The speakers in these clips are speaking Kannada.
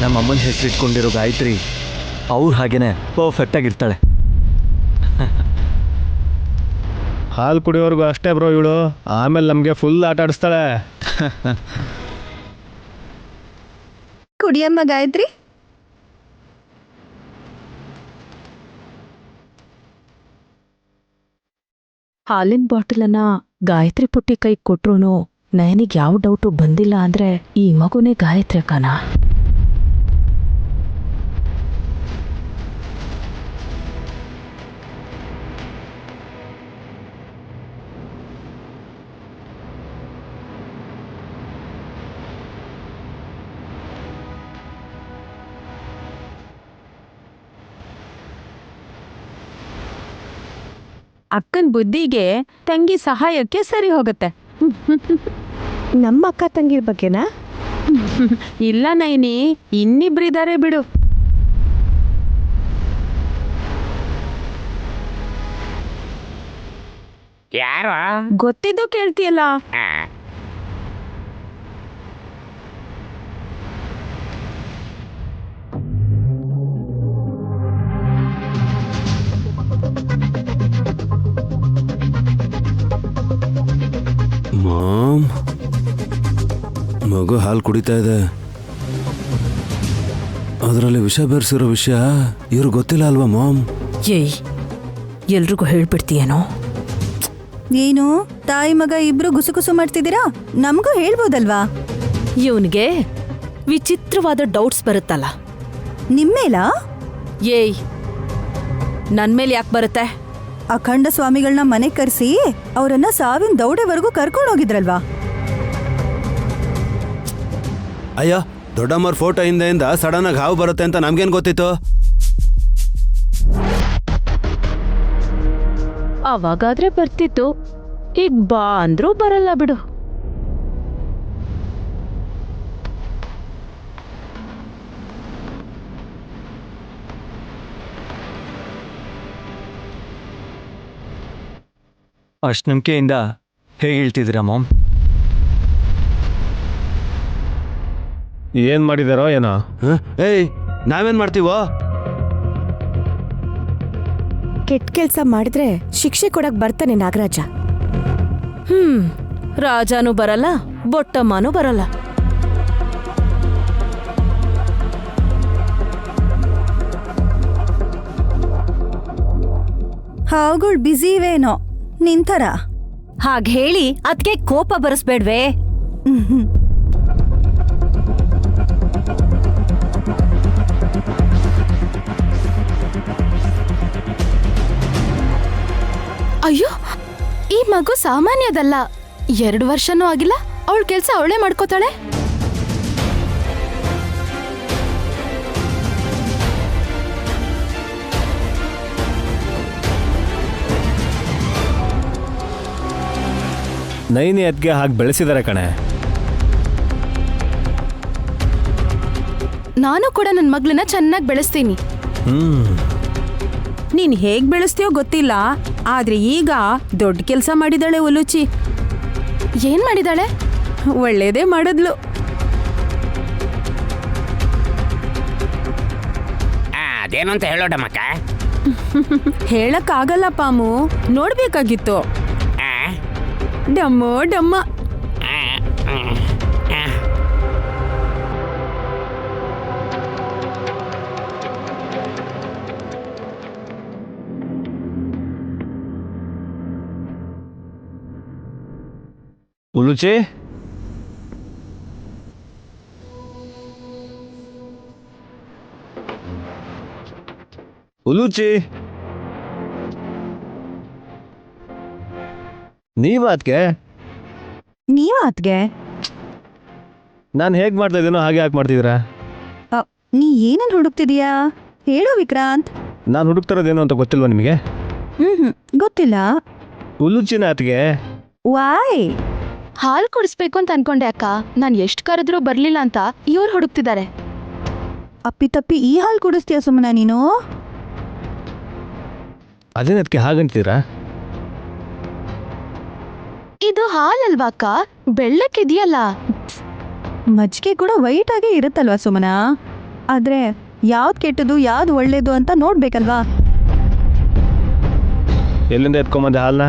ನಮ್ಮ ಅಮ್ಮನ ಹೆಸರಿಟ್ಕೊಂಡಿರೋ ಗಾಯತ್ರಿ ಅವ್ರು ಹಾಗೇನೆ ಪರ್ಫೆಕ್ಟಾಗಿರ್ತಾಳೆ. ಹಾಲು ಕುಡಿಯೋರ್ಗು ಅಷ್ಟೇ ಬ್ರೋ ಇವಳು, ಆಮೇಲೆ ನಮಗೆ ಫುಲ್ ಆಟ ಆಡಿಸ್ತಾಳೆ. ಕುಡಿಯಮ್ಮ ಗಾಯತ್ರಿ. ಹಾಲಿನ ಬಾಟಲನ್ನ ಗಾಯತ್ರಿ ಪುಟ್ಟಿ ಕೈ ಕೊಟ್ರು ನಯನಿಗೆ ಯಾವ ಡೌಟು ಬಂದಿಲ್ಲ ಅಂದ್ರೆ ಈ ಮಗುನೇ ಗಾಯತ್ರಿ ಅಕ್ಕನ. ಅಕ್ಕನ ಬುದ್ಧಿಗೆ ತಂಗಿ ಸಹಾಯಕ್ಕೆ ಸರಿ ಹೋಗುತ್ತೆ. ನಮ್ಮ ಅಕ್ಕ ತಂಗಿರ ಬಗ್ಗೆನಾ? ಇಲ್ಲ ನೈನಿ, ಇನ್ನಿಬ್ರಿದ್ದಾರೆ ಬಿಡು. ಯಾರು? ಗೊತ್ತಿದ್ದು ಕೇಳ್ತೀಯಲ್ಲ. ಮಾಮ್, ಮಗು ಹಾಲು ಕುಡಿತಾ ಇದೆ, ಅದರಲ್ಲಿ ವಿಷ ಬೆರೆಸಿರೋ ವಿಷಯ ಇವ್ರು ಗೊತ್ತಿಲ್ಲ ಅಲ್ವಾ ಮಾಮ್? ಏಯ್, ಎಲ್ರಿಗೂ ಹೇಳ್ಬಿಡ್ತೀಯೇನೋ? ಏನು ತಾಯಿ ಮಗ ಇಬ್ರು ಗುಸುಗುಸು ಮಾಡ್ತಿದ್ದೀರಾ? ನಮಗೂ ಹೇಳ್ಬೋದಲ್ವಾ? ಇವನ್ಗೆ ವಿಚಿತ್ರವಾದ ಡೌಟ್ಸ್ ಬರುತ್ತಲ್ಲ. ನಿಮ್ಮೇಲ? ಏಯ್, ನನ್ ಮೇಲೆ ಯಾಕೆ ಬರುತ್ತೆ? ಅಖಂಡ ಸ್ವಾಮಿಗಳನ್ನ ಮನೆ ಕರೆಸಿ ಅವರನ್ನ ಸಾವಿನ ದೌಡೆವರೆಗೂ ಕರ್ಕೊಂಡೋಗಿದ್ರಲ್ವಾ? ಅಯ್ಯ, ದೊಡ್ಡಮ್ಮರ ಫೋಟೋ ಹಿಂದೆಯಿಂದ ಸಡನ್ ಆಗಿ ಹಾವು ಬರುತ್ತೆ ಅಂತ ನಮ್ಗೇನ್ ಗೊತ್ತಿತ್ತು? ಅವಾಗಾದ್ರೆ ಬರ್ತಿತ್ತು, ಈಗ ಬಾ ಅಂದ್ರೂ ಬರಲ್ಲ ಬಿಡು. ಅಷ್ಟು ನಂಬಿಕೆಯಿಂದ ಹೇಗೆ ಹೇಳ್ತಿದ್ದೀರಾ ಮಾಮ್? ಏನು ಮಾಡಿದಾರೋ ಏನೋ? ಏಯ್, ನಾವೇನ್ ಮಾಡ್ತೀವೋ? ಕೆಟ್ಟ ಕೆಲಸ ಮಾಡಿದ್ರೆ ಶಿಕ್ಷೆ ಕೊಡಕ್ ಬರ್ತಾನೆ ನಾಗರಾಜ. ರಾಜಾನೂ ಬರಲ್ಲ, ಬೊಟ್ಟಮ್ಮನೂ ಬರಲ್ಲ. ಹಾವುಗಳು ಬ್ಯುಸಿ ಇವೇನೋ ನಿಂತರ. ಹಾಗೆ ಹೇಳಿ ಅದಕ್ಕೆ ಕೋಪ ಬರಿಸ್ಬೇಡ್ವೇ? ಅಯ್ಯೋ, ಈ ಮಗು ಸಾಮಾನ್ಯದಲ್ಲ. 2 ವರ್ಷನೂ ಆಗಿಲ್ಲ, ಅವಳ ಕೆಲ್ಸ ಅವಳೇ ಮಾಡ್ಕೋತಾಳೆ. ನೈನಿ ಅದ್ಗೆ ಹಾಗೆ ಬೆಳೆಸಿದಾರೆ ಕಣೆ. ನಾನು ಕೂಡ ನನ್ನ ಮಗಳನ್ನ ಚೆನ್ನಾಗಿ ಬೆಳೆಸ್ತೀನಿ. ನೀನ್ ಹೇಗ್ ಬೆಳೆಸ್ತೀಯೋ ಗೊತ್ತಿಲ್ಲ, ಆದ್ರೆ ಈಗ ದೊಡ್ಡ ಕೆಲಸ ಮಾಡಿದಾಳೆ ಉಲುಚಿ. ಏನ್ ಮಾಡಿದಾಳೆ? ಒಳ್ಳೇದೇ ಮಾಡಿದ್ಲು. ಅದೇನು ಅಂತ ಹೇಳೋಡಮ್ಮಕ್ಕ. ಹೇಳಕ್ಕಾಗಲ್ಲ ಪಾಮು, ನೋಡ್ಬೇಕಾಗಿತ್ತು. ಡಮ್ಮೋ ಡಮ್ಮ. ಉಲುಚಿ, ಉಲುಚಿ, ನೀವಾತ್ಗೆ ನಾನು ಹೇಗೆ ಮಾಡ್ತಾ ಇದ್ದೀನೋ ಹಾಗೆ ಯಾಕೆ ಮಾಡ್ತಿದ್ದೀರಾ? ನೀ ಏನನ್ನು ಹುಡುಕ್ತಿದೀಯಾ ಹೇಳು ವಿಕ್ರಾಂತ್. ನಾನು ಹುಡುಕ್ತಿರೋದೇನು ಅಂತ ಗೊತ್ತಿಲ್ವಾ ನಿಮಗೆ? ಗೊತ್ತಿಲ್ಲ. ಉಲುಚಿನ ಅತ್ಗೆ ವಾಯ್? ಹಾಲು ಕುಡಿಸ್ಬೇಕು ಅಂತ ಅನ್ಕೊಂಡೆ ಅಕ್ಕ. ನಾನು ಎಷ್ಟು ಕರೆದ್ರೂ ಬರ್ಲಿಲ್ಲ ಅಂತ ಇವ್ರು ಹುಡುಕ್ತಿದ್ದಾರೆ. ಅಪ್ಪಿತಪ್ಪಿ ಈ ಹಾಲು ಕುಡಿಸ್ತೀಯ ಸುಮ್ಮನ ನೀನು? ಅದೇನದಕ್ಕೆ ಹಾಗಂತೀರಾ? ಇದು ಹಾಲಲ್ವಾ ಅಕ್ಕ, ಬೆಳ್ಳಕ್ಕಿದೆಯಲ್ಲ. ಮಜ್ಜಿಗೆ ಕೂಡ ವೈಟ್ ಆಗೇ ಇರುತ್ತಲ್ವಾ ಸುಮನ? ಆದ್ರೆ ಯಾವ್ದು ಕೆಟ್ಟದು ಯಾವ್ದು ಒಳ್ಳೇದು ಅಂತ ನೋಡ್ಬೇಕಲ್ವಾ? ಎಲ್ಲಿಂದ ಎತ್ಕೊಂಬಂದೆ ಹಾಲ್ನ?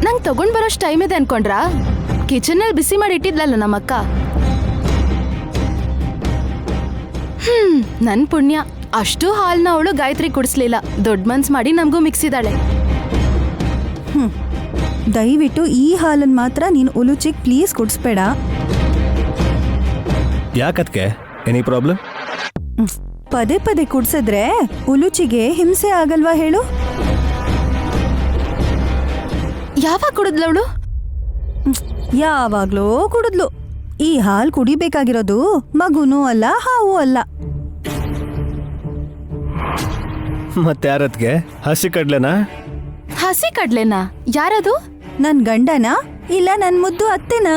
ನಂಗೆ ತಗೊಂಡ್ ಬರೋಷ್ಟು ಟೈಮ್ ಇದೆ ಅನ್ಕೊಂಡ್ರಾ? ಕಿಚನಲ್ಲಿ ಬಿಸಿ ಮಾಡಿ ಇಟ್ಟಿದ್ಲಲ್ಲ ನಮ್ಮಕ್ಕ. ನನ್ ಪುಣ್ಯ, ಅಷ್ಟು ಹಾಲ್ನ ಅವಳು ಗಾಯತ್ರಿ ಕುಡಿಸ್ಲಿಲ್ಲ. ದೊಡ್ಡ ಮನ್ಸ್ ಮಾಡಿ ನಮಗೂ ಮಿಕ್ಸಿದಾಳೆ. ದಯವಿಟ್ಟು ಈ ಹಾಲನ್ನು ಮಾತ್ರ ನೀನು ಉಲುಚಿಗೆ ಪ್ಲೀಸ್ ಕುಡಿಸ್ಬೇಡ. ಯಾಕದ್ಕೆ? Any problem? ಪದೇ ಪದೇ ಕುಡ್ಸಿದ್ರೆ ಉಲುಚಿಗೆ ಹಿಂಸೆ ಆಗಲ್ವಾ ಹೇಳು? ಯಾವಾಗ ಕುಡಿದ್ಲವಳು? ಯಾವಾಗ್ಲೋ ಕುಡಿದ್ಲು. ಈ ಹಾಲು ಕುಡಿಬೇಕಾಗಿರೋದು ಮಗುನೂ ಅಲ್ಲ, ಹಾವು ಅಲ್ಲ. ಮತ್ತೆ ಯಾರದ್ಕೆ? ಹಸಿ ಕಡ್ಲೆನಾ? ಹಸಿ ಕಡ್ಲೆನಾ? ಯಾರದು? ನನ್ ಗಂಡನ ಇಲ್ಲ ನನ್ ಮುದ್ದು ಅತ್ತೆನ?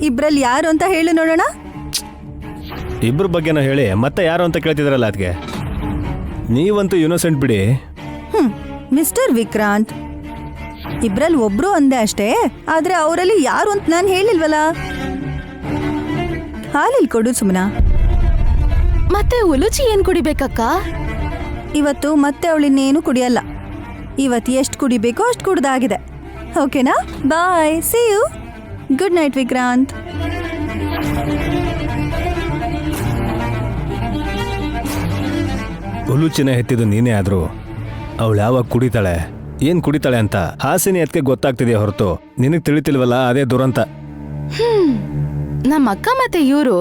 ಇಬ್ರಲ್ಲಿ ಯಾರು ಅಂತ ಹೇಳು ನೋಡೋಣ. ಇಬ್ರ ಬಗ್ಗೆನ ಹೇಳಿ ಮತ್ತೆ ಯಾರು ಅಂತ ಕೇಳ್ತಿದ್ರಲ್ಲ ಅದ್ಗೆ. ನೀವಂತೂ ಇನ್ನೋಸೆಂಟ್ ಬಿಡಿ. ಮಿಸ್ಟರ್ ವಿಕ್ರಾಂತ್, ಇಬ್ರಲ್ಲಿ ಒಬ್ರು ಅಂದೆ ಅಷ್ಟೇ, ಆದ್ರೆ ಅವರಲ್ಲಿ ಯಾರು ಅಂತ ನಾನು ಹೇಳಿಲ್ವಲ್ಲ. ಹಾಲಿಲ್ ಕೊಡು ಸುಮ್ನಾ. ಮತ್ತೆ ಉಲುಚಿ ಏನ್ ಕುಡಿಬೇಕಕ್ಕ? ಇವತ್ತು ಮತ್ತೆ ಅವಳಿನ್ನೇನು ಕುಡಿಯಲ್ಲ. ಇವತ್ತು ಎಷ್ಟು ಕುಡಿಬೇಕೋ ಅಷ್ಟು ಕುಡ್ದಾಗಿದೆ. ಓಕೆನಾ? Bye, see you. Good night Vikrant. ಉಲುಚಿನ ಹೆತ್ತಿದ್ದು ನೀನೇ ಆದ್ರೂ ಅವಳು ಯಾವಾಗ ಕುಡಿತಾಳೆ, ಏನ್ ಕುಡಿತಾಳೆ ಅಂತ ಹಾಸಿನಿ ಅದಕ್ಕೆ ಗೊತ್ತಾಗ್ತಿದೆಯಾ ಹೊರತು ನಿನಗ್ ತಿಳಿತಿಲ್ವಲ್ಲ, ಅದೇ ದುರಂತ. ನಮ್ಮ ಅಕ್ಕ ಮತ್ತೆ ಇವ್ರು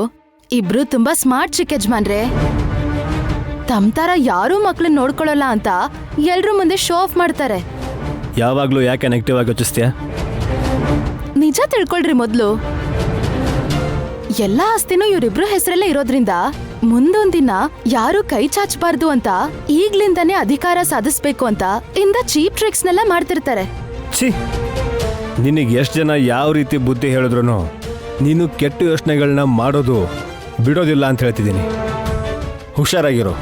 ಇಬ್ರು ತುಂಬಾ ಸ್ಮಾರ್ಟ್ ಚಿಕ್ಕ ಯಜಮಾನ್ರೆ. ತಮ್ ತರ ಯಾರೂ ಮಕ್ಳನ್ನ ನೋಡ್ಕೊಳ್ಳಲ್ಲ ಅಂತ ಎಲ್ರೂ ಮುಂದೆ ಶೋ ಆಫ್ ಮಾಡ್ತಾರೆ. ಯಾವಾಗ್ಲೂ ಯಾಕೆ ನೆಗೆಟಿವ್ ಆಗಿ ಯೋಚಿಸ್ತೀಯ? ನಿಜ ತಿಳ್ಕೊಳ್ರಿ ಮೊದ್ಲು. ಎಲ್ಲಾ ಆಸ್ತಿನೂ ಇವ್ರಿಬ್ರು ಹೆಸರಲ್ಲೇ ಇರೋದ್ರಿಂದ ಮುಂದೊಂದಿನ ಯಾರು ಕೈ ಚಾಚಬಾರ್ದು ಅಂತ ಈಗ್ಲಿಂದಾನೇ ಅಧಿಕಾರ ಸಾಧಿಸ್ಬೇಕು ಅಂತ ಇಂದ ಚೀಪ್ ಟ್ರಿಕ್ಸ್ ನೆಲ್ಲ ಮಾಡ್ತಿರ್ತಾರೆ. ಛೀ, ನಿನಗೆ ಎಷ್ಟು ಜನ ಯಾವ ರೀತಿ ಬುದ್ಧಿ ಹೇಳಿದ್ರು ನೀನು ಕೆಟ್ಟ ಯೋಚನೆಗಳನ್ನ ಮಾಡೋದು ಬಿಡೋದಿಲ್ಲ ಅಂತ ಹೇಳ್ತಿದ್ದೀನಿ. ಹುಷಾರಾಗಿರೋ.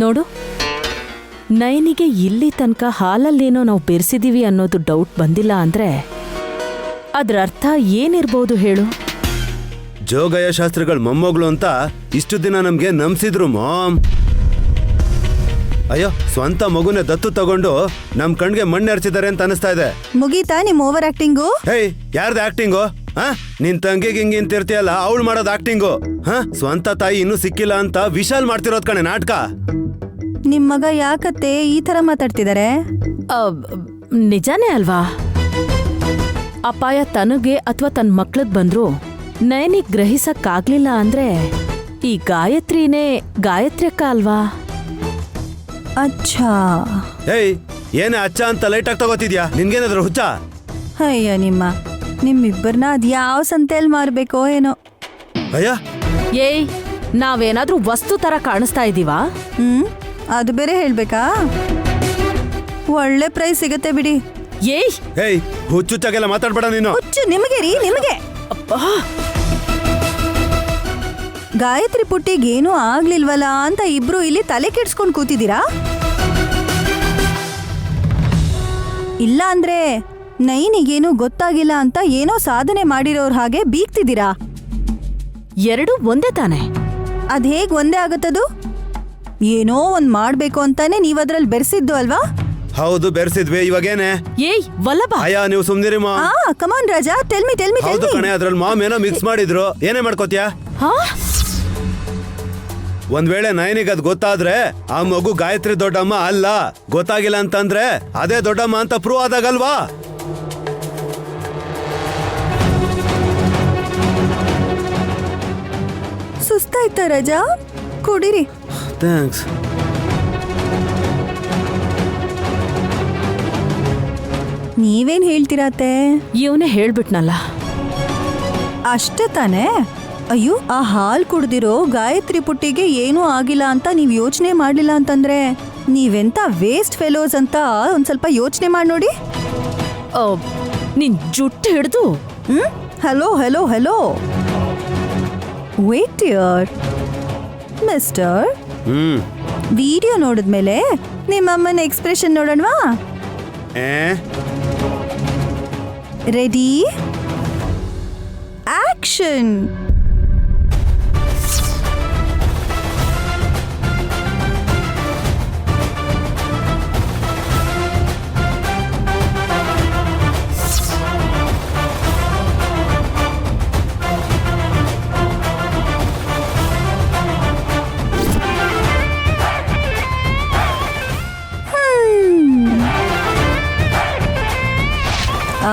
ನೋಡು, ನಯನಿಗೆ ಇಲ್ಲಿ ತನಕ ಹಾಲಲ್ಲೇನೋ ನಾವು ಬೆರೆಸಿದೀವಿ ಅನ್ನೋದು ಡೌಟ್ ಬಂದಿಲ್ಲ ಅಂದ್ರೆ ಅದ್ರ ಅರ್ಥ ಏನಿರ್ಬೋದು ಹೇಳು? ಜೋಗಯ್ಯ ಶಾಸ್ತ್ರಿಗಳ ಮೊಮ್ಮಗಳು ಅಂತ ಇಷ್ಟು ದಿನ ನಮ್ಗೆ ನಂಬಿಸಿದ್ರು ಮಾಮ್. ಅಯ್ಯೋ, ಸ್ವಂತ ಮಗುನೇ ದತ್ತು ತಗೊಂಡು ನಮ್ ಕಣ್ಗೆ ಮಣ್ಣು ಎರಚಿದ್ದಾರೆ ಅಂತ ಅನಿಸ್ತಾ ಇದೆ. ಮುಗೀತಾ ನಿಮ್ ಓವರ್ ಆಕ್ಟಿಂಗು? ಹೇಯ್, ಯಾರ್ದು ಆಕ್ಟಿಂಗು? ನಿನ್ ತಂಗಿಗೆ ಹಿಂಗೆ ಅಂತಿರ್ತೀಯಲ್ಲ, ಅವಳು ಮಾಡೋದು ಆಕ್ಟಿಂಗು. ಸ್ವಂತ ತಾಯಿ ಇನ್ನೂ ಸಿಕ್ಕಿಲ್ಲ ಅಂತ ವಿಶಾಲ್ ಮಾಡ್ತಿರೋದ್ ಕಣೆ ನಾಟಕ. ನಿಮ್ ಮಗ ಯಾಕತ್ತೆ ಈ ತರ ಮಾತಾಡ್ತಿದ್ದಾರೆ? ನಿಜಾನೇ ಅಲ್ವಾ? ಅಪಾಯ ತನಗೆ ಅಥವಾ ತನ್ನ ಮಕ್ಳಿಗ್ ಬಂದ್ರು ನಯನಿಗ್ ಗ್ರಹಿಸಕ್ಕಾಗ್ಲಿಲ್ಲ ಅಂದ್ರೆ ಈ ಗಾಯತ್ರಿನೇ ಗಾಯತ್ರಿ ಅಕ್ಕ ಅಲ್ವಾ? ಅಚ್ಚಾ. ಹೇಯ್, ಏನೇ ಅಚ್ಚ ಅಂತ ಲೈಟ್ ಆಗಿ ತಗೋತಿದ್ಯಾ? ನಿನ್ಗೇನಾದ್ರು ಹುಚ್ಚ? ಅಯ್ಯ ನಿಮ್ಮಿಬ್ಬರನ್ನ ಅದ್ ಯಾವ ಸಂತೆಯಲ್ಲಿ ಮಾರ್ಬೇಕೋ ಏನೋ. ಅಯ್ಯ, ಏಯ್, ನಾವೇನಾದ್ರೂ ವಸ್ತು ತರ ಕಾಣಿಸ್ತಾ ಇದೀವಾ? ಅದು ಬೇರೆ ಹೇಳ್ಬೇಕಾ? ಒಳ್ಳೆ ಪ್ರೈಸ್ ಸಿಗತ್ತೆ ಬಿಡಿ. ಏಯ್, ಹೇಯ್, ಹುಚ್ಚುಚ್ಚಾಗೆಲ್ಲ ಮಾತಾಡ್ಬೇಡ ನೀನು. ಹುಚ್ಚು ನಿಮಗೆ ರೀ, ನಿಮಗೆ. ಗಾಯತ್ರಿ ಪುಟ್ಟಿಗೇನೂ ಆಗ್ಲಿಲ್ವಲ್ಲ ಅಂತ ಇಬ್ರು ಇಲ್ಲಿ ತಲೆ ಕೆಡ್ಸ್ಕೊಂಡ್ ಕೂತಿದ್ದೀರಾ? ಇಲ್ಲ ಅಂದ್ರೆ ನೈನಿಗೇನು ಗೊತ್ತಾಗಿಲ್ಲ ಅಂತ ಏನೋ ಸಾಧನೆ ಮಾಡಿರೋರ್ ಹಾಗೆ ಬೀಗ್ತಿದ್ದೀರಾ? ಎರಡು ಒಂದೇ ತಾನೆ. ಅದ್ ಹೇಗ್ ಒಂದೇ ಆಗತ್ತದು? ಏನೋ ಒಂದ್ ಮಾಡ್ಬೇಕು ಅಂತಾನೆ ನೀವದ್ರಲ್ಲಿ ಬೆರೆಸಿದ್ದು ಅಲ್ವಾ? ಹೌದು, ಬೆರೆಸಿದ್ವಿ. ಇವಾಗೇನೆ? ಏಯ್ ವಲ್ಲಭ, ಅಯ್ಯ, ನೀವು ಸುಮ್ನಿರಿ ಮಾ. ಕಮಾನ್ ರಾಜಾ, ಟೆಲ್ ಮಿ. ಹೌದು ಕಣೆ, ಅದ್ರಲ್ಲಿ ಮಾಮ್ ಏನೋ ಮಿಕ್ಸ್ ಮಾಡಿದ್ರು. ಏನೇ ಮಾಡ್ಕೋತೀಯಾ? ಒಂದ್ ವೇಳೆ ನಯನಿಗೆ ಅದ್ ಗೊತ್ತಾದ್ರೆ ಆ ಮಗು ಗಾಯತ್ರಿ ದೊಡ್ಡಮ್ಮ ಅಲ್ಲ. ಗೊತ್ತಾಗಿಲ್ಲ ಅಂತಂದ್ರೆ ಅದೇ ದೊಡ್ಡಮ್ಮ ಅಂತ ಪ್ರೂವ್ ಆದಾಗಲ್ವಾ? ಸುಸ್ತಾಯ್ತಾ ರಾಜಾ? ಕುಡಿರಿ. ಥ್ಯಾಂಕ್ಸ್. ನೀವೇನ್ ಹೇಳ್ತೀರಾತೆ? ಇವನೇ ಹೇಳ್ಬಿಟ್ನಲ್ಲ. ಅಷ್ಟೇ ತಾನೇ? ಅಯ್ಯೋ, ಆ ಹಾಲ್ ಕುಡ್ದಿರೋ ಗಾಯತ್ರಿ ಪುಟ್ಟಿಗೆ ಏನೂ ಆಗಿಲ್ಲ ಅಂತ ನೀವ್ ಯೋಚನೆ ಮಾಡ್ಲಿಲ್ಲ ಅಂತಂದ್ರೆ ನೀವೆಂತ ವೇಸ್ಟ್ ಫೆಲೋಸ್ ಅಂತ ಒಂದ್ ಸ್ವಲ್ಪ ಯೋಚನೆ ಮಾಡಿ ನೋಡಿ. ನಿನ್ ಜುಟ್ಟು ಹಿಡ್ದು. Hello hello hello, wait here mister. Video ನೋಡಿದ್ಮೇಲೆ ನಿಮ್ಮಮ್ಮನ ಎಕ್ಸ್ಪ್ರೆಷನ್ ನೋಡೋಣವಾ? ಏ ರೆಡಿ ಆಕ್ಷನ್.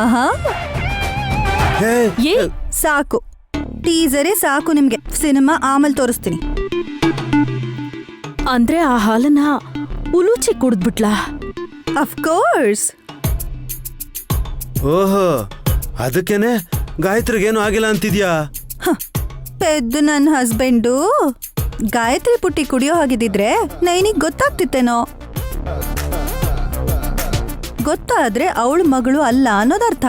ಆಹಾ, ಏ ಸಾಕು, ಟೀಸರೇ ಸಾಕು ನಿಮ್ಗೆ. ಸಿನಿಮಾ ಆಮೇಲೆ ತೋರಿಸ್ತೀನಿ. ಅಂದ್ರೆ ಆ ಹಾಲನ್ನ ಉಲೂಚಿ ಕುಡ್ದ್ಬಿಟ್ಲಾ? ಅಫ್ಕೋರ್ಸ್. ಓಹೋ, ಅದಕ್ಕೇನೆ ಗಾಯತ್ರಿಗೇನು ಆಗಿಲ್ಲ ಅಂತಿದ್ಯಾ? ಪೆದ್ದು ನನ್ನ ಹಸ್ಬೆಂಡು ಗಾಯತ್ರಿ ಪುಟ್ಟಿ ಕುಡಿಯೋ ಹಾಗಿದ್ದಿದ್ರೆ ನೈನಿಗ್ ಗೊತ್ತಾಗ್ತಿತ್ತೇನೋ. ಗೊತ್ತಾದ್ರೆ ಅವಳ ಮಗಳು ಅಲ್ಲ ಅನ್ನೋದರ್ಥ.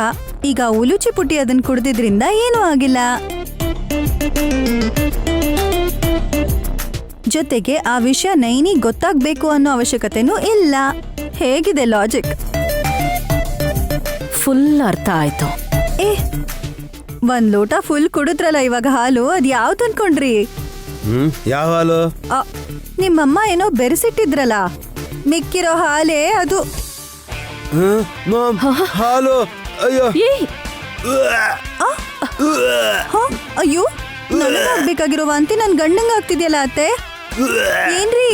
ಈಗ ಉಲುಚಿ ಪುಟ್ಟಿ ಅದನ್ನ ಕುಡ್ದಿದ್ರಿಂದ ಏನೂ ಆಗಿಲ್ಲ. ಜೊತೆಗೆ ಆ ವಿಷಯ ನೈನಿಗ್ ಗೊತ್ತಾಗ್ಬೇಕು ಅನ್ನೋ ಅವಶ್ಯಕತೆನೂ ಇಲ್ಲ. ಹೇಗಿದೆ ಲಾಜಿಕ್? ಫುಲ್ ಅರ್ಥ ಆಯ್ತು. ಏ, ಒಂದ್ ಲೋಟ ಫುಲ್ ಕುಡಿದ್ರಲ್ಲ ಇವಾಗ ಹಾಲು, ಅದ್ ಯಾವ್ದು ಅನ್ಕೊಂಡ್ರಿ? ಯಾವ ಹಾಲು? ನಿಮ್ಮಮ್ಮ ಏನೋ ಬೆರೆಸಿಟ್ಟಿದ್ರಲ್ಲ, ಮಿಕ್ಕಿರೋ ಹಾಲೇ ಅದು. ಮಾಮ್, ಹಾಲು. ಅಯ್ಯೋ, ಅಯ್ಯೋ, ನನಗಾಗ್ಬೇಕಾಗಿರೋ ವಾಂತಿ ನನ್ ಗಂಡಂಗ ಆಗ್ತಿದ್ಯಲ್ಲ ಅತ್ತೆ. ಏನ್ರಿ?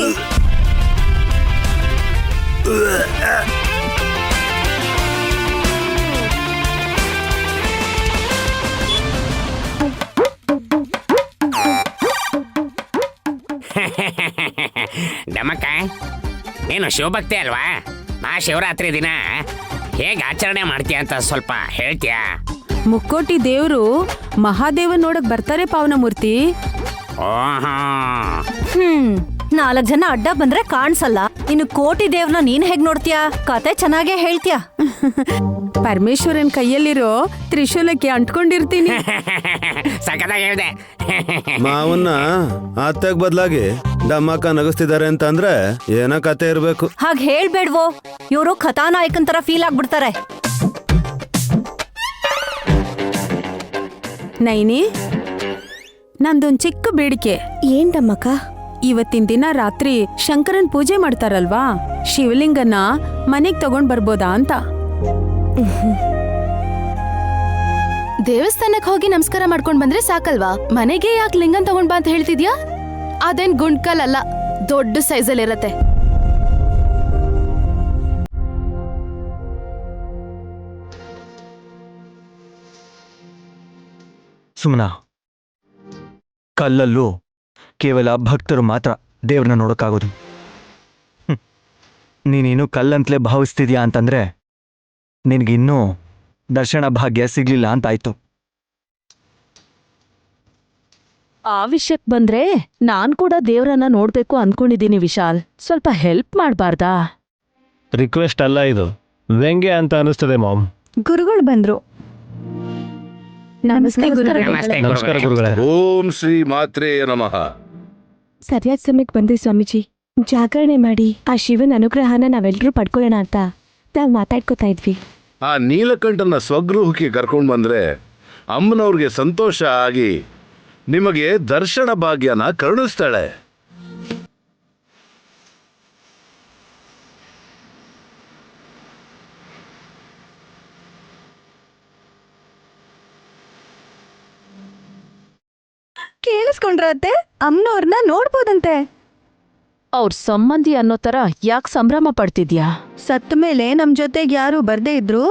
ಡಮಕ್ಕ, ನೀನು ಶಿವಭಕ್ತಿ ಅಲ್ವಾ? ಶಿವರಾತ್ರಿ ದಿನ ಹೇಗೆ ಆಚರಣೆ ಮಾಡ್ತೀಯ ಅಂತ ಸ್ವಲ್ಪ ಹೇಳ್ತೀಯಾ? ಮುಕ್ಕೋಟಿ ದೇವ್ರು ಮಹಾದೇವನ್ ನೋಡಕ್ ಬರ್ತಾರೆ ಪಾವನಮೂರ್ತಿ. ಓಹೋ, 4 ಜನ ಅಡ್ಡ ಬಂದ್ರೆ ಕಾಣಿಸಲ್ಲ. ಇನ್ನು ಕೋಟಿ ದೇವ್ನ ನೀನ್ ಹೇಗ್ ನೋಡ್ತೀಯಾ? ಕತೆ ಚೆನ್ನಾಗೇ ಹೇಳ್ತೀಯಾ. ಪರಮೇಶ್ವರನ್ ಕೈಯಲ್ಲಿರೋ ತ್ರಿಶೂಲಕ್ಕೆ ಅಂಟ್ಕೊಂಡಿರ್ತೀನಿ. ಸಖತ್ತಾಗಿ ಹೇಳ್ದೆ. ಮಾವನ್ನ ಅತ್ತೆಗ್ ಬದಲಾಗಿ ಡಮ್ಮಕ್ಕ ನಗಿಸ್ತಿದ್ದಾರೆ ಅಂತ ಅಂದ್ರೆ ಏನೋ ಕತೆ ಇರ್ಬೇಕು. ಹಾಗ್ ಹೇಳ್ಬೇಡ್ವೋ, ಇವರು ಕಥಾನಾಯಕನ್ ತರ ಫೀಲ್ ಆಗ್ಬಿಡ್ತಾರೆ. ನೈನಿ, ನಂದೊಂದ್ ಚಿಕ್ಕ ಬೇಡಿಕೆ. ಏನ್ ಡಮ್ಮಕ್ಕ? ಇವತ್ತಿನ ದಿನ ರಾತ್ರಿ ಶಂಕರನ್ ಪೂಜೆ ಮಾಡ್ತಾರಲ್ವಾ, ಶಿವಲಿಂಗನ ಮನೆಗ್ ತಗೊಂಡ್ ಬರ್ಬೋದಾ ಅಂತ. ದೇವಸ್ಥಾನಕ್ ಹೋಗಿ ನಮಸ್ಕಾರ ಮಾಡ್ಕೊಂಡ್ ಬಂದ್ರೆ ಸಾಕಲ್ವಾ? ಮನೆಗೆ ಯಾಕೆ ಲಿಂಗನ್ ತಗೊಂಡ್ ಬಾ ಅಂತ ಹೇಳ್ತಿದ್ಯಾ? ಅದೇನ್ ಗುಂಡ್ಕಲ್ ಅಲ್ಲ, ದೊಡ್ಡ ಸೈಜಲ್ಲಿ ಇರತ್ತೆ. ಸುಮ್ನಾ, ಕಲ್ಲಲ್ಲೂ ಕೇವಲ ಭಕ್ತರು ಮಾತ್ರ ದೇವ್ರನ್ನ ನೋಡೋಕ್ಕಾಗೋದು. ನೀನೇನು ಕಲ್ಲಂತಲೇ ಭಾವಿಸ್ತಿದ್ಯಾ ಅಂತಂದ್ರೆ ನಿನಗಿನ್ನೂ ದರ್ಶನ ಭಾಗ್ಯ ಸಿಗ್ಲಿಲ್ಲ ಅಂತಾಯ್ತು. ಆ ವಿಷಯಕ್ ಬಂದ್ರೆ ನಾನ್ ಕೂಡ ದೇವ್ರನ್ನ ನೋಡ್ಬೇಕು ಅನ್ಕೊಂಡಿದೀನಿ ವಿಶಾಲ್. ಸ್ವಲ್ಪ ಹೆಲ್ಪ್ ಮಾಡ್ಬಾರ್ದಾ? ರಿಕ್ವೆಸ್ಟ್ ಅಲ್ಲ ಇದು, ವ್ಯಂಗ್ಯ ಅಂತ ಅನಿಸ್ತದೆ ಮಾಮ್. ಗುರುಗಳು ಬಂದ್ರು. ನಮಸ್ತೆ ಗುರುಗಳೇ. ನಮಸ್ತೆ ನಮಸ್ಕಾರ ಗುರುಗಳೇ. ಗುರುಗಳೇ. ಓಂ ಶ್ರೀ ಮಾತ್ರೇ ನಮಃ. ಸರಿಯಾದ ಸಮಯಕ್ಕೆ ಬಂದ್ರಿ ಸ್ವಾಮೀಜಿ. ಜಾಗರಣೆ ಮಾಡಿ ಆ ಶಿವನ ಅನುಗ್ರಹನ ನಾವೆಲ್ಲರೂ ಪಡ್ಕೊಳ್ಳೋಣ ಅಂತ ನಾವು ಮಾತಾಡ್ಕೋತಾ ಇದ್ವಿ. ಆ ನೀಲಕಂಠನ ಸ್ವಗೃಹಕ್ಕೆ ಕರ್ಕೊಂಡು ಬಂದ್ರೆ ಅಮ್ಮನವ್ರಿಗೆ ಸಂತೋಷ ಆಗಿ ನಿಮಗೆ ದರ್ಶನ ಭಾಗ್ಯನ ಕರುಣಿಸ್ತಾಳೆ. ಕೇಳಿಸ್ಕೊಂಡ್ರತ್ತೆ, ಅಮ್ಮನವ್ರನ್ನ ನೋಡ್ಬೋದಂತೆ. ಅವ್ರ ಸಂಬಂಧಿ ಅನ್ನೋ ತರ ಯಾಕೆ ಸಂಭ್ರಮ ಪಡ್ತಿದ್ಯಾ? ಸತ್ತ ಮೇಲೆ ನಮ್ ಜೊತೆಗೆ ಯಾರು ಬರ್ದೇ ಇದ್ರು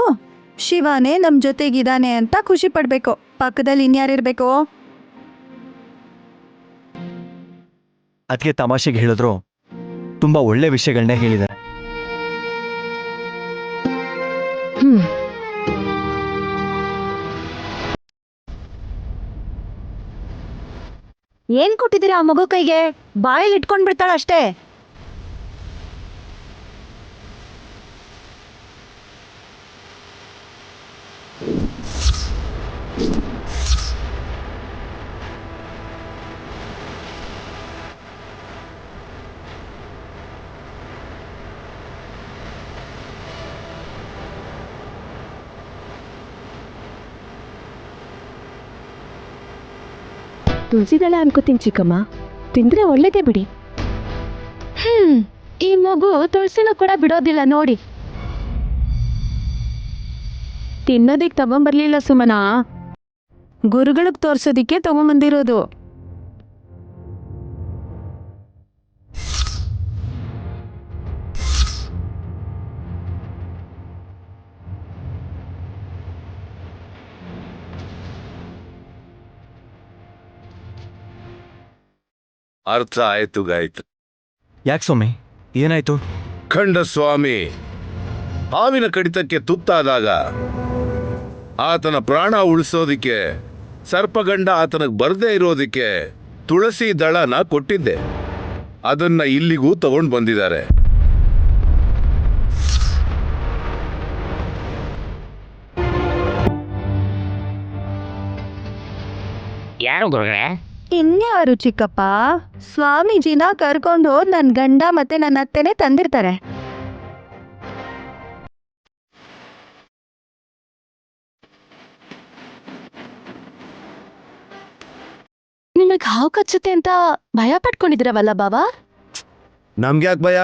ಶಿವನೇ ನಮ್ ಜೊತೆಗಿದಾನೆ ಅಂತ ಖುಷಿ ಪಡ್ಬೇಕು. ಪಕ್ಕದಲ್ಲಿ ಇನ್ಯಾರಿರ್ಬೇಕು? ಅದಕ್ಕೆ ತಮಾಷೆಗೆ ಹೇಳಿದ್ರು ತುಂಬಾ ಒಳ್ಳೆ ವಿಷಯಗಳನ್ನೇ ಹೇಳಿದ್ದಾರೆ. ಏನ್ ಕೊಟ್ಟಿದ್ದೀರಾ ಆ ಮಗು ಕೈಗೆ? ಬಾಯಲ್ಲಿ ಇಟ್ಕೊಂಡ್ ಬಿಡ್ತಾಳ ಅಷ್ಟೇ. ತುಳಸಿದಳ ಅನ್ಕೋತೀನಿ ಚಿಕ್ಕಮ್ಮ. ತಿಂದ್ರೆ ಒಳ್ಳೇದೇ ಬಿಡಿ. ಈ ಮಗು ತುಳಸಿನ ಕೂಡ ಬಿಡೋದಿಲ್ಲ ನೋಡಿ. ತಿನ್ನೋದಿಕ್ ತಗೊಂಬರ್ಲಿಲ್ಲ ಸುಮನ, ಗುರುಗಳಿಗೆ ತೋರ್ಸೋದಿಕ್ಕೆ ತಗೊಂಬಂದಿರೋದು. ಅರ್ಥ ಆಯ್ತು ಗಾಯತ್ರಿ. ಯಾಕೆ ಸ್ವಾಮಿ, ಏನಾಯ್ತು? ಖಂಡ ಸ್ವಾಮಿ ಹಾವಿನ ಕಡಿತಕ್ಕೆ ತುತ್ತಾದಾಗ ಆತನ ಪ್ರಾಣ ಉಳಿಸೋದಿಕ್ಕೆ ಸರ್ಪಗಂಡ ಆತನಿಗೆ ಬರದೇ ಇರೋದಿಕ್ಕೆ ತುಳಸಿ ದಳನ ಕೊಟ್ಟಿದ್ದೆ. ಅದನ್ನ ಇಲ್ಲಿಗೂ ತಗೊಂಡು ಬಂದಿದ್ದಾರೆ. ಯಾರು ಗುರುಗಳೇ? ಇನ್ಯಾರು ಚಿಕ್ಕಪ್ಪ? ಸ್ವಾಮೀಜಿನ ಕರ್ಕೊಂಡು ನನ್ ಗಂಡ ಮತ್ತೆ ನನ್ನ ಅತ್ತೆನೆ ತಂದಿರ್ತಾರೆ. ನಿಮಗ್ ಹಾವು ಕಚ್ಚುತ್ತೆ ಅಂತ ಭಯ ಪಟ್ಕೊಂಡಿದ್ರವಲ್ಲ ಬಾವಾ? ನಮ್ಗ್ಯಾಕ್ ಭಯ?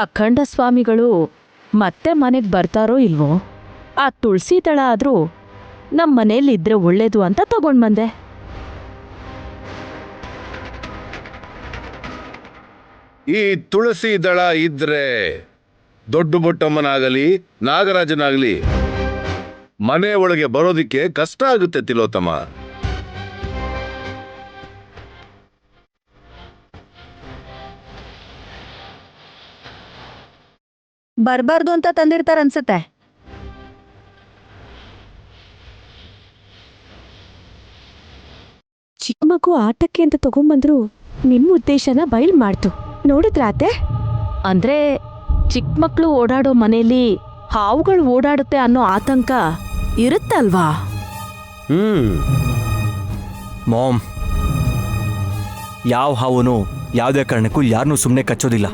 ಅಖಂಡ ಸ್ವಾಮಿಗಳು ಮತ್ತೆ ಮನೆಗೆ ಬರ್ತಾರೋ ಇಲ್ವೋ, ಆ ತುಳಸಿ ದಳ ಆದ್ರೂ ನಮ್ಮ ಮನೇಲಿ ಇದ್ರೆ ಒಳ್ಳೇದು ಅಂತ ತಗೊಂಡ್ ಬಂದೆ. ಈ ತುಳಸಿ ದಳ ಇದ್ರೆ ದೊಡ್ಡ ಬೊಟ್ಟಮ್ಮನಾಗಲಿ ನಾಗರಾಜನಾಗಲಿ ಮನೆ ಒಳಗೆ ಬರೋದಿಕ್ಕೆ ಕಷ್ಟ ಆಗುತ್ತೆ ತಿಲೋತ್ತಮ. ಬರ್ಬಾರ್ದು ಅಂತ ತಂದಿರ್ತಾರ ಅನ್ಸುತ್ತೆ. ಚಿಕ್ಕ ಮಗು ಆಟಕ್ಕೆ ಅಂತ ತಗೊಂಬಂದ್ರು ನಿಮ್ಮ ಉದ್ದೇಶನ ಬಯಲ್ ಮಾಡ್ತು. ನೋಡಿದ್ರಾತೆ? ಅಂದ್ರೆ ಚಿಕ್ಕ ಮಕ್ಳು ಓಡಾಡೋ ಮನೇಲಿ ಹಾವುಗಳು ಓಡಾಡುತ್ತೆ ಅನ್ನೋ ಆತಂಕ ಇರುತ್ತಲ್ವಾ? ಮಾಮ್, ಯಾವ ಹಾವುನು ಯಾವುದೇ ಕಾರಣಕ್ಕೂ ಯಾರನ್ನೂ ಸುಮ್ಮನೆ ಕಚ್ಚೋದಿಲ್ಲ.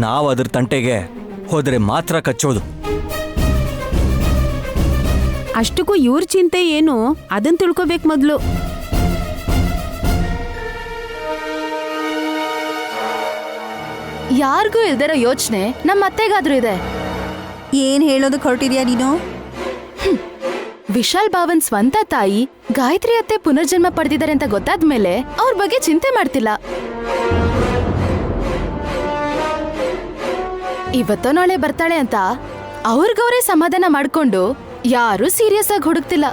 ನಾವು ಅದ್ರ ತಂಟೆಗೆ ಹೋದರೆ ಮಾತ್ರ ಕಚ್ಚೋದು. ಅಷ್ಟಕ್ಕೂ ಇವ್ರ ಚಿಂತೆ ಏನು ಅದನ್ನ ತಿಳ್ಕೊಬೇಕು ಮೊದಲು. ಯಾರಿಗೂ ಇಲ್ದಿರೋ ಯೋಚನೆ ನಮ್ಮ ಅತ್ತೆಗಾದ್ರೂ ಇದೆ. ಏನ್ ಹೇಳೋದಕ್ಕೆ ಹೊರಟಿದ್ಯಾ ನೀನು? ವಿಶಾಲ್ ಭಾವನ್ ಸ್ವಂತ ತಾಯಿ ಗಾಯತ್ರಿ ಅತ್ತೆ ಪುನರ್ಜನ್ಮ ಪಡೆದಿದ್ದಾರೆ ಅಂತ ಗೊತ್ತಾದ್ಮೇಲೆ ಅವ್ರ ಬಗ್ಗೆ ಚಿಂತೆ ಮಾಡ್ತಿಲ್ಲ. ಇವತ್ತೋ ನಾಳೆ ಬರ್ತಾಳೆ ಅಂತ ಅವ್ರಿಗವ್ರೇ ಸಮಾಧಾನ ಮಾಡ್ಕೊಂಡು ಯಾರೂ ಸೀರಿಯಸ್ ಆಗಿ ಹುಡುಕ್ತಿಲ್ಲ.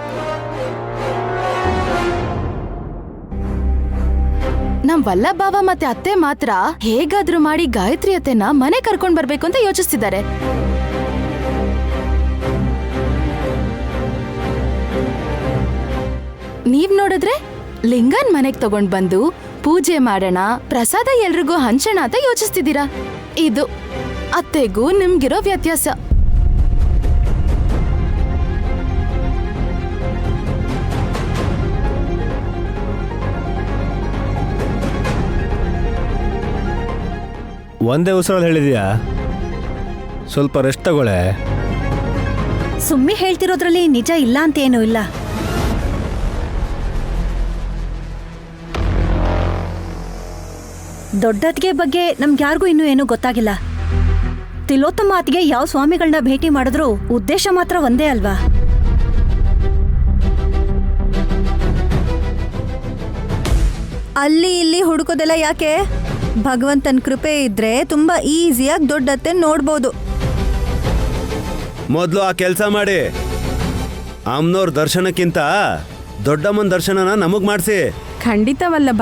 ನಮ್ ವಲ್ಲಭ ಬಾವ ಮತ್ತೆ ಅತ್ತೆ ಮಾತ್ರ ಹೇಗಾದ್ರೂ ಮಾಡಿ ಗಾಯತ್ರಿ ಅತ್ತೆನ ಮನೆ ಕರ್ಕೊಂಡ್ ಬರ್ಬೇಕು ಅಂತ ಯೋಚಿಸ್ತಿದ್ದಾರೆ. ನೀವ್ ನೋಡಿದ್ರೆ ಲಿಂಗನ್ ಮನೆಗ್ ತಗೊಂಡ್ ಬಂದು ಪೂಜೆ ಮಾಡೋಣ, ಪ್ರಸಾದ ಎಲ್ರಿಗೂ ಹಂಚೋಣ ಅಂತ ಯೋಚಿಸ್ತಿದ್ದೀರಾ. ಇದು ಅತ್ತೆಗೂ ನಿಮ್ಗಿರೋ ವ್ಯತ್ಯಾಸ. ಒಂದೇ ಉಸಿರಲ್ಲಿ ಹೇಳಿದ್ಯಾ? ಸ್ವಲ್ಪ ರೆಸ್ಟ್ ತಗೊಳ್ಳೆ. ಸುಮ್ಮನೆ ಹೇಳ್ತಿರೋದ್ರಲ್ಲಿ ನಿಜ ಇಲ್ಲ ಅಂತ ಏನೂ ಇಲ್ಲ. ದೊಡ್ಡತ್ಗೆ ಬಗ್ಗೆ ನಮ್ಗ್ಯಾರಿಗೂ ಇನ್ನೂ ಏನೂ ಗೊತ್ತಾಗಿಲ್ಲ. ತಿಲೋತ್ತಮ ಅತ್ಗೆ ಯಾವ ಸ್ವಾಮಿಗಳನ್ನ ಭೇಟಿ ಮಾಡಿದ್ರು ಉದ್ದೇಶ ಮಾತ್ರ ಒಂದೇ ಅಲ್ವಾ? ಅಲ್ಲಿ ಇಲ್ಲಿ ಹುಡುಕೋದೆಲ್ಲ ಯಾಕೆ? ಭಗವಂತನ ಕೃಪೆ ಇದ್ರೆ ತುಂಬಾ ಈಸಿಯಾಗಿ ದೊಡ್ಡತ್ತೆ ನೋಡ್ಬೋದು. ಮೊದಲು ಆ ಕೆಲಸ ಮಾಡಿ. ಅಮ್ಮನವ್ರ ದರ್ಶನಕ್ಕಿಂತ ದೊಡ್ಡಮ್ಮನ ದರ್ಶನನ ನಮಗ್ ಮಾಡಿಸಿ. ಖಂಡಿತವಲ್ಲಭ.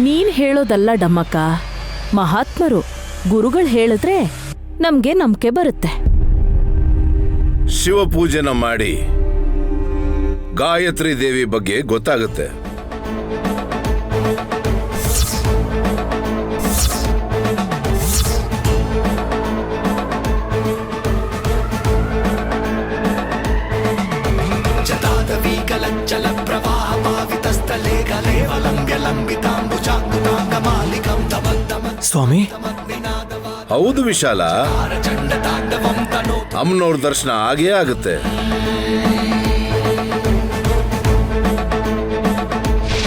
ನೀನ್ ಹೇಳೋದಲ್ಲ ಡಮ್ಮಕ್ಕ, ಮಹಾತ್ಮರು ಗುರುಗಳು ಹೇಳಿದ್ರೆ ನಮ್ಗೆ ನಂಬಿಕೆ ಬರುತ್ತೆ. ಶಿವಪೂಜೆನ ಮಾಡಿ ಗಾಯತ್ರಿ ದೇವಿ ಬಗ್ಗೆ ಗೊತ್ತಾಗುತ್ತೆ. ಸ್ವಾಮಿ, ಹೌದು ವಿಶಾಲ, ಅಮ್ಮನವ್ರ ದರ್ಶನ ಆಗೇ ಆಗುತ್ತೆ.